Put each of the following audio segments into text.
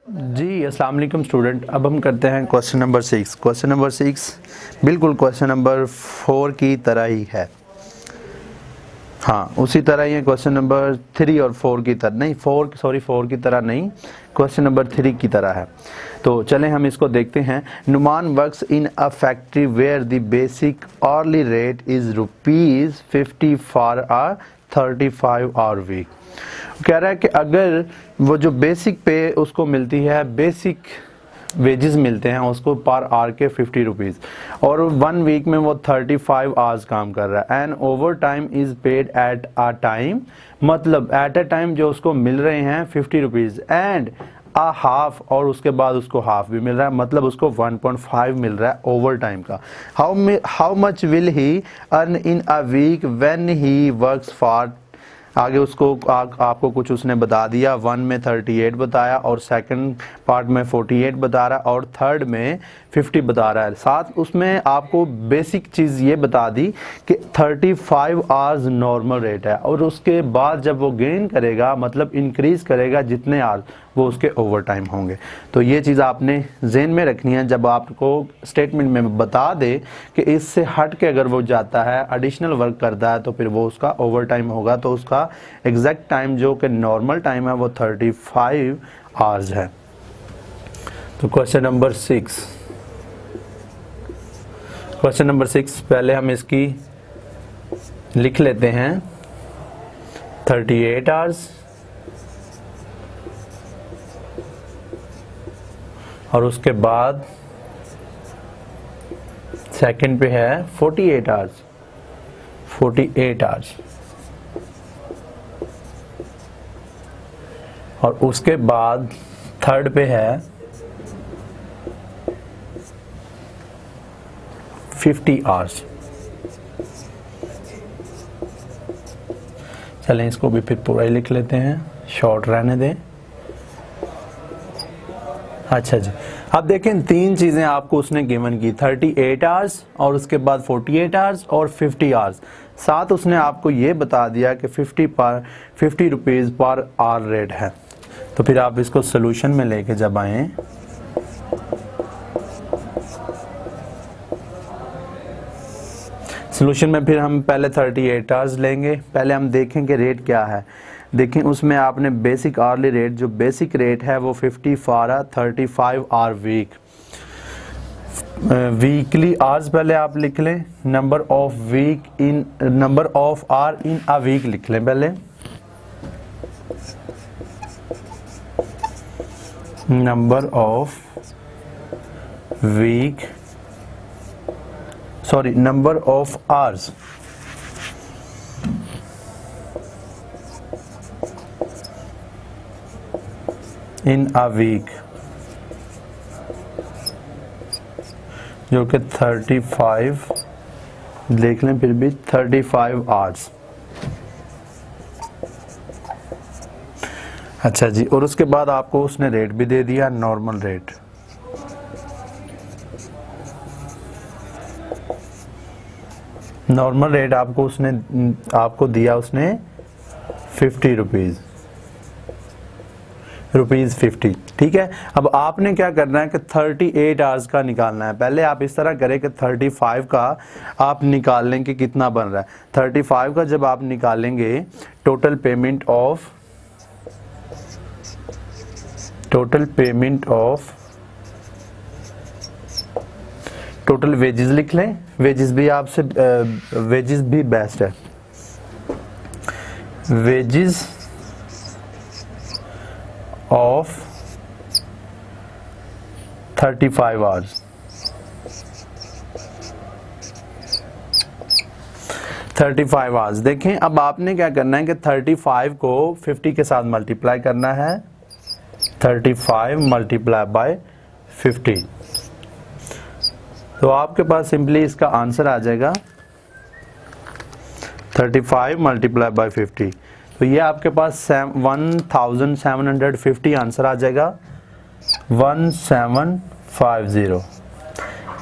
जी अस्सलाम वालेकुम स्टूडेंट। अब हम करते हैं क्वेश्चन नंबर 6। क्वेश्चन नंबर 6 बिल्कुल क्वेश्चन नंबर 4 की तरह ही है। हाँ, उसी तरह ही है। क्वेश्चन नंबर 3 और 4 की तरह नहीं, 4 की तरह नहीं, क्वेश्चन नंबर 3 की तरह है। तो चलें हम इसको देखते हैं। Numan works in a factory where the basic hourly rate is ₹50 for a 35 hour week. कह रहा है कि अगर वो जो बेसिक पे उसको मिलती है, बेसिक वेजेस मिलते हैं उसको पर आवर के ₹50 और 1 वीक में वो 35 आवर्स काम कर रहा है। And over time is paid at a time, मतलब एट अ टाइम जो उसको मिल रहे हैं ₹50 एंड अ हाफ, और उसके बाद उसको हाफ भी मिल रहा है, मतलब उसको 1.5 मिल रहा है ओवर टाइम का। How much will he earn in a week when he works for, आगे उसको आपको कुछ उसने बता दिया। 1 में 38 बताया और सेकंड पार्ट में 48 बता रहा है और थर्ड में 50 बता रहा है। साथ उसमें आपको बेसिक चीज़ ये बता दी कि 35 आवर्स नॉर्मल रेट है और उसके बाद जब वो गेन करेगा, मतलब इंक्रीज करेगा जितने आवर्स, वो उसके ओवर टाइम होंगे। तो ये चीज़ आपने जहन में रखनी है जब आपको स्टेटमेंट में बता दे कि इससे हट के अगर वो जाता है, एडिशनल वर्क करता है, तो फिर वो उसका ओवर टाइम होगा। तो उसका एग्जैक्ट टाइम जो कि नॉर्मल टाइम है वो 35 आवर्स है। तो क्वेश्चन नंबर 6, क्वेश्चन नंबर 6 पहले हम इसकी लिख लेते हैं। 38 आवर्स और उसके बाद सेकंड पे है 48 आवर्स, 48 आवर्स और उसके बाद थर्ड पे है 50 आवर्स। चलें इसको भी फिर पूरा ही लिख लेते हैं, शॉर्ट रहने दें। अच्छा जी, अब देखें तीन चीज़ें आपको उसने गिवन की, 38 आवर्स और उसके बाद 48 आवर्स और 50 आवर्स। साथ उसने आपको ये बता दिया कि 50 रुपीज़ पर आवर रेट है। तो फिर आप इसको सोल्यूशन में लेके जब आएँ, सोल्यूशन में फिर हम पहले 38 आवर्स लेंगे। पहले हम देखेंगे रेट क्या है। देखें उसमें आपने बेसिक आवरली रेट, जो बेसिक रेट है वो 50 for 35 hour week. Weekly hours पहले आप लिख लें, number of hour in a week लिख लें पहले। Number of hours in a week, जो कि 35 देख लें, फिर भी 35 आवर्स। अच्छा जी, और उसके बाद आपको उसने रेट भी दे दिया, नॉर्मल रेट। नॉर्मल रेट आपको दिया उसने 50 रुपीज़ 50। ठीक है, अब आपने क्या करना है कि 38 आवर्स का निकालना है। पहले आप इस तरह करें कि 35 का आप निकाल लें कि कितना बन रहा है। 35 का जब आप निकालेंगे, टोटल वेजेस लिख लें। वेजेस भी बेस्ट है। Wages of 35 hours, 35 hours. देखें अब आपने क्या करना है कि 35 को 50 के साथ मल्टीप्लाई करना है। 35 मल्टीप्लाई बाय 50, तो आपके पास सिंपली इसका आंसर आ जाएगा 35 मल्टीप्लाई बाय 50। तो ये आपके पास 1750 आंसर आ जाएगा, 1750।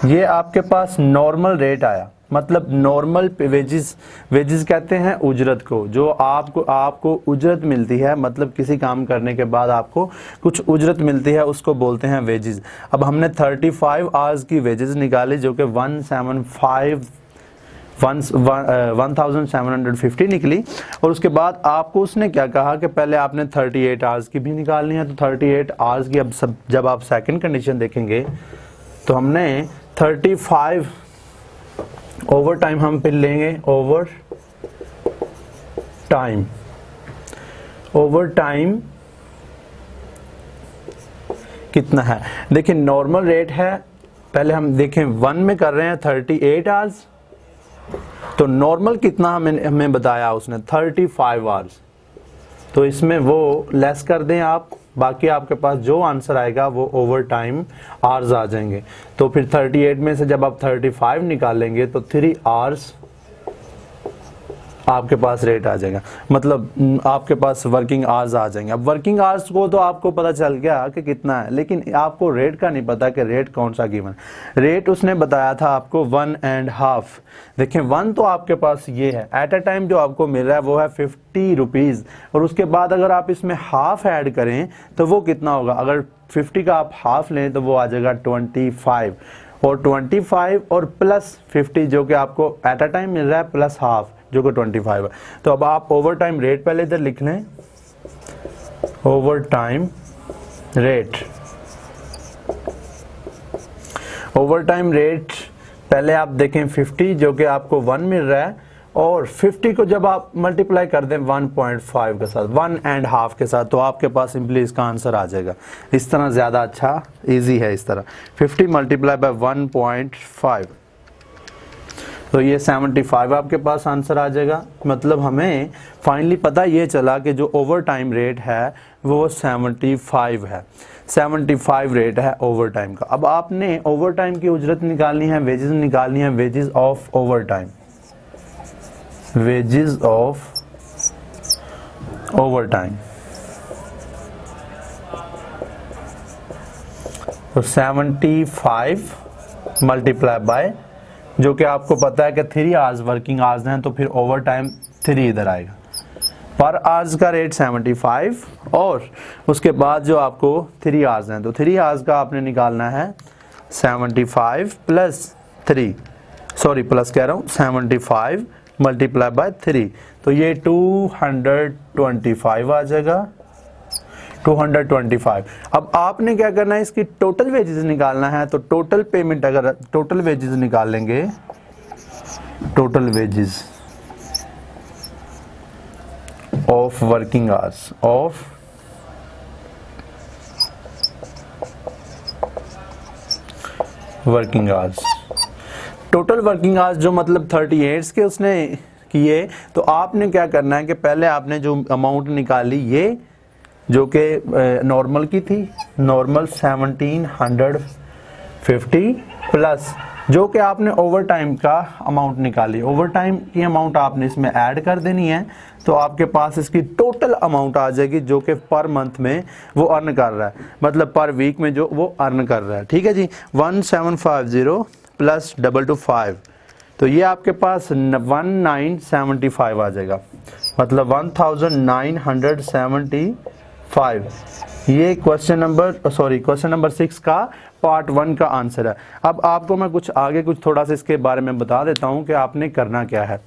ये आपके पास नॉर्मल रेट आया, मतलब नॉर्मल वेजेस, वेजेस कहते हैं उजरत को, जो आपको उजरत मिलती है, मतलब किसी काम करने के बाद आपको कुछ उजरत मिलती है, उसको बोलते हैं वेजेस। अब हमने 35 आवर्स की वेजेस निकाली जो कि 1750 निकली, और उसके बाद आपको उसने क्या कहा कि पहले आपने 38 आवर्स की भी निकालनी है। तो 38 आवर्स की अब जब आप सेकंड कंडीशन देखेंगे तो हमने 35 ओवर टाइम हम फिर लेंगे, ओवर टाइम कितना है। देखिए नॉर्मल रेट है, पहले हम देखें 1 में कर रहे हैं 38 आवर्स, तो नॉर्मल कितना हमें बताया उसने 35 आवर्स, तो इसमें वो लेस कर दें आप, बाकी आपके पास जो आंसर आएगा वो ओवर टाइम आवर्स आ जाएंगे। तो फिर 38 में से जब आप 35 निकालेंगे तो 3 आवर्स आपके पास रेट आ जाएगा, मतलब आपके पास वर्किंग आवर्स आ जाएंगे। अब वर्किंग आवर्स को तो आपको पता चल गया कि कितना है, लेकिन आपको रेट का नहीं पता कि रेट कौन सा गिवन। रेट उसने बताया था आपको 1.5। देखें 1 तो आपके पास ये है, एट अ टाइम जो आपको मिल रहा है वो है 50 रुपीज़, और उसके बाद अगर आप इसमें हाफ ऐड करें तो वो कितना होगा, अगर 50 का आप हाफ लें तो वो आ जाएगा 25, और 25 और प्लस 50 जो कि आपको एट अ टाइम मिल रहा है प्लस हाफ जो कि 25 है। तो अब आप ओवर टाइम रेट पहले इधर लिख लें, over time rate, over time rate पहले आप देखें 50 जो कि आपको 1 मिल रहा है, और 50 को जब आप मल्टीप्लाई कर दें 1.5 के साथ, 1.5 के साथ, तो आपके पास सिंपली इसका आंसर आ जाएगा। इस तरह ज़्यादा अच्छा इजी है इस तरह, 50 मल्टीप्लाई बाय 1.5, तो ये 75 आपके पास आंसर आ जाएगा। मतलब हमें फाइनली पता ये चला कि जो ओवर टाइम रेट है वो 75 है, 75 रेट है ओवर टाइम का। अब आपने ओवर टाइम की उजरत निकालनी है, वेजेस निकालनी है, wages of over time, wages of over time. तो 75 मल्टीप्लाई बाय, जो कि आपको पता है कि 3 आवर्स वर्किंग आवर्स हैं, तो फिर ओवर टाइम 3 इधर आएगा। पर आवर्स का रेट 75, और उसके बाद जो आपको 3 आवर्स हैं, तो 3 आवर्स का आपने निकालना है 75 प्लस 3, सॉरी प्लस कह रहा हूँ, 75 मल्टीप्लाई बाय 3, तो ये 225 आ जाएगा, 225। अब आपने क्या करना है, इसकी टोटल वेजेस निकालना है। तो टोटल पेमेंट, अगर टोटल वेजेस निकालेंगे, total wages of working hours, of working hours, total working hours जो मतलब 38 के उसने किए, तो आपने क्या करना है कि पहले आपने जो अमाउंट निकाली ये जो कि नॉर्मल की थी, नॉर्मल 1750 प्लस जो कि आपने ओवर टाइम का अमाउंट निकाली, ओवर टाइम की अमाउंट आपने इसमें ऐड कर देनी है, तो आपके पास इसकी टोटल अमाउंट आ जाएगी जो कि पर मंथ में वो अर्न कर रहा है, मतलब पर वीक में जो वो अर्न कर रहा है। ठीक है जी, 1750 प्लस 225, तो ये आपके पास 1975 आ जाएगा, मतलब 1975। ये क्वेश्चन नंबर 6 का पार्ट 1 का आंसर है। अब आपको मैं कुछ आगे थोड़ा सा इसके बारे में बता देता हूँ कि आपने करना क्या है।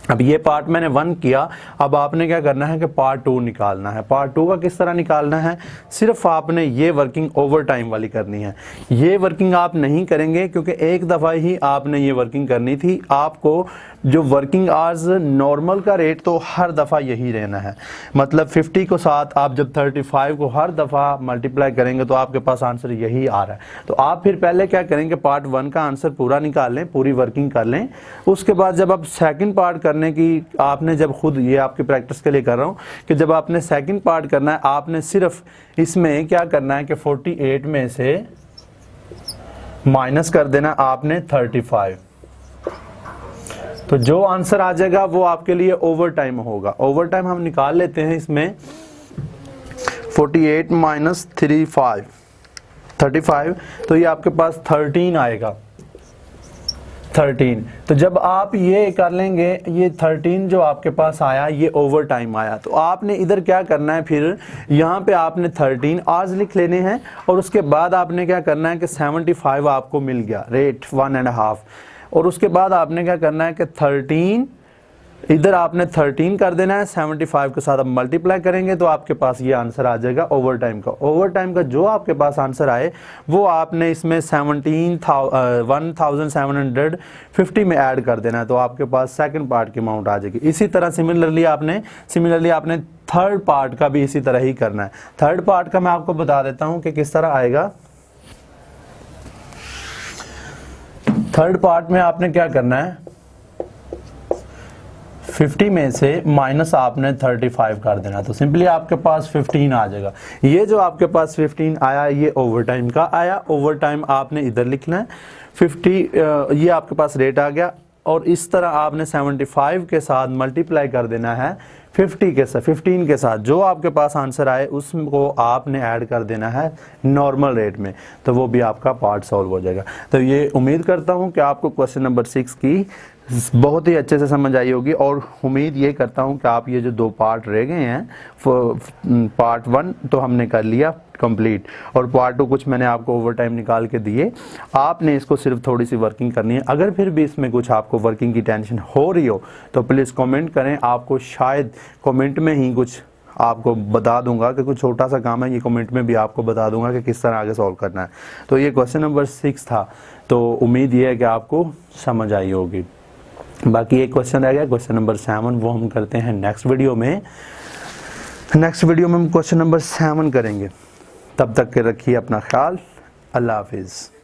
अब ये पार्ट मैंने 1 किया, अब आपने क्या करना है कि पार्ट 2 निकालना है। पार्ट 2 का किस तरह निकालना है, सिर्फ आपने ये वर्किंग ओवर टाइम वाली करनी है। ये वर्किंग आप नहीं करेंगे क्योंकि एक दफ़ा ही आपने ये वर्किंग करनी थी। आपको जो वर्किंग आवर्स नॉर्मल का रेट तो हर दफ़ा यही रहना है, मतलब 50 को साथ आप जब 35 को हर दफ़ा मल्टीप्लाई करेंगे तो आपके पास आंसर यही आ रहा है। तो आप फिर पहले क्या करेंगे, पार्ट 1 का आंसर पूरा निकाल लें, पूरी वर्किंग कर लें। उसके बाद जब आप सेकंड पार्ट करने की, आपने जब खुद, ये आपकी प्रैक्टिस के लिए कर रहा हूँ कि जब आपने सेकंड पार्ट करना है, आपने सिर्फ इसमें क्या करना है कि 48 में से माइनस कर देना आपने 35, तो जो आंसर आ जाएगा वो आपके लिए ओवर टाइम होगा। ओवर टाइम हम निकाल लेते हैं इसमें, 48 माइनस 35, तो ये आपके पास 13 आएगा। 13। तो जब आप ये कर लेंगे, ये 13 जो आपके पास आया ये ओवर टाइम आया, तो आपने इधर क्या करना है, फिर यहाँ पे आपने 13 आवर्स लिख लेने हैं और उसके बाद आपने क्या करना है कि 75 आपको मिल गया रेट 1.5, और उसके बाद आपने क्या करना है कि 13 इधर आपने 13 कर देना है, 75 के साथ आप मल्टीप्लाई करेंगे तो आपके पास ये आंसर आ जाएगा ओवर टाइम का। ओवर टाइम का जो आपके पास आंसर आए वो आपने इसमें 1750 में ऐड कर देना है, तो आपके पास सेकंड पार्ट की अमाउंट आ जाएगी। इसी तरह सिमिलरली आपने थर्ड पार्ट का भी इसी तरह ही करना है। थर्ड पार्ट का मैं आपको बता देता हूं कि किस तरह आएगा। थर्ड पार्ट में आपने क्या करना है, 50 में से माइनस आपने 35 कर देना, तो सिंपली आपके पास 15 आ जाएगा। ये जो आपके पास 15 आया ये ओवर टाइम का आया, ओवर टाइम आपने इधर लिखना है 50, ये आपके पास रेट आ गया, और इस तरह आपने 75 के साथ मल्टीप्लाई कर देना है 15 के साथ, जो आपके पास आंसर आए उसको आपने ऐड कर देना है नॉर्मल रेट में, तो वो भी आपका पार्ट सॉल्व हो जाएगा। तो ये उम्मीद करता हूँ कि आपको क्वेश्चन नंबर 6 की बहुत ही अच्छे से समझ आई होगी, और उम्मीद ये करता हूँ कि आप ये जो 2 पार्ट रह गए हैं, पार्ट 1 तो हमने कर लिया कंप्लीट, और पार्ट 2 कुछ मैंने आपको ओवर टाइम निकाल के दिए, आपने इसको सिर्फ थोड़ी सी वर्किंग करनी है। अगर फिर भी इसमें कुछ आपको वर्किंग की टेंशन हो रही हो तो प्लीज़ कमेंट करें, आपको शायद कमेंट में ही कुछ आपको बता दूंगा कि कुछ छोटा सा काम है, ये कमेंट में भी आपको बता दूंगा कि किस तरह आगे सॉल्व करना है। तो ये क्वेश्चन नंबर 6 था, तो उम्मीद ये है कि आपको समझ आई होगी। बाकी एक क्वेश्चन रह गया, क्वेश्चन नंबर 7, वो हम करते हैं नेक्स्ट वीडियो में। नेक्स्ट वीडियो में हम क्वेश्चन नंबर 7 करेंगे। तब तक के रखिए अपना ख्याल। अल्लाह हाफिज़।